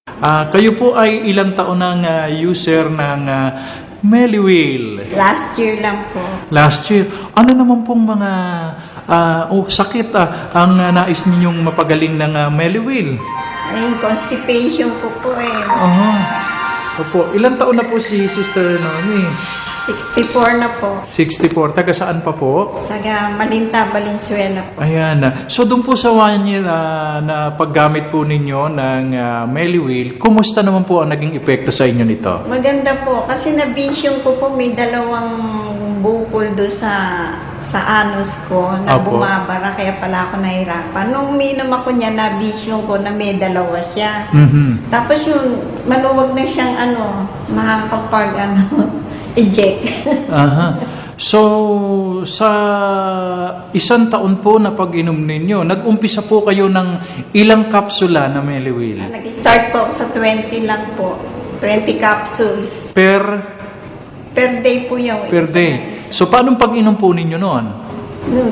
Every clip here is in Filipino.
Kayo po ay ilang taon ng user ng Meliwheel? Last year lang po. Last year. Ano naman pong mga sakit ang nais ninyong mapagaling ng Meliwheel? Ay, constipation po eh. Opo. Ilang taon na po si Sister Noemi? 64 na po. 64. Taga saan pa po? Saga Malinta, Valenzuela po. Ayan. So, doon po sa 1 year na paggamit po ninyo ng Meliwheel, kumusta naman po ang naging epekto sa inyo nito? Maganda po. Kasi na-vision ko po may dalawang bukol do sa anus ko na Opo. bumabara. Kaya pala ako nahirapan. Nung minom ako niya, na-vision ko na may dalawa siya. Mhm. Tapos yung maluwag na siyang makakapag eject. Aha. So, sa 1 taon po na pag-inom ninyo, nag-umpisa po kayo ng ilang kapsula na Meliwheel? Nag-start po ako sa 20 lang po. 20 capsules. Per day po yung Per day. So, paano pag-inom po ninyo noon?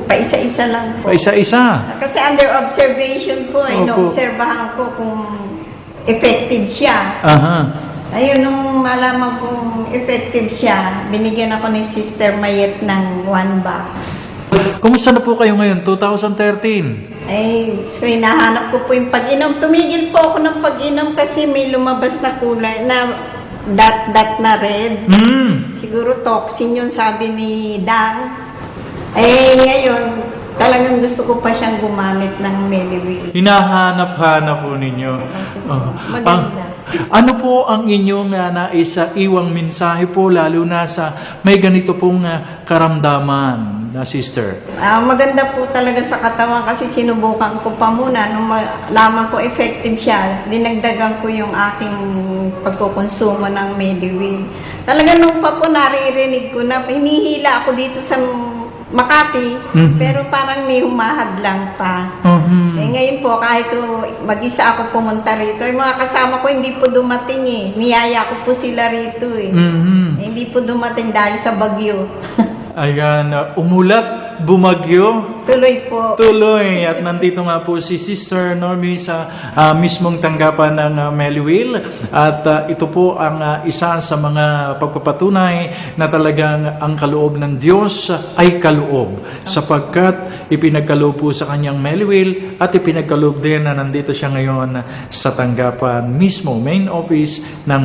Pa-isa-isa lang po. Isa-isa? Kasi under observation po, Opo. ino-obserbahan ko kung effective siya. Aha. Ayun, nung malaman kong effective siya, binigyan ako ni Sister Mayet ng 1 box. Kumusta na po kayo ngayon, 2013? Ay, so hinahanap ko po yung pag-inom. Tumigil po ako ng pag-inom kasi may lumabas na kulay na dot na red. Siguro toxin yun, sabi ni Dang. Eh, ngayon, talagang gusto ko pa siyang gumamit ng Meliwheel. Hinahanap-hanap po ninyo. Maganda. Ano po ang inyong iwang mensahe po, lalo na sa may ganito pong karamdaman na sister? Maganda po talaga sa katawan kasi sinubukan ko pa muna. Nung malaman ko effective siya, dinagdagan ko yung aking pagkukonsumo ng Meliwheel. Talaga nung pa po naririnig ko na hinihila ako dito sa Makati, pero parang may humahadlang pa. Eh, ngayon po, kahit mag-isa ako pumunta rito, yung mga kasama ko hindi po dumating eh. Niyaya ko po sila rito eh. Hindi po dumating dahil sa bagyo. Ayan, umulat, bumagyo, Tuloy po. tuloy. At nandito nga po si Sister Noemi sa mismong tanggapan ng Meliwheel. At ito po ang isa sa mga pagpapatunay na talagang ang kaloob ng Diyos ay kaloob. Sapagkat ipinagkaloob po sa kanyang Meliwheel at ipinagkaloob din na nandito siya ngayon sa tanggapan mismo, main office ng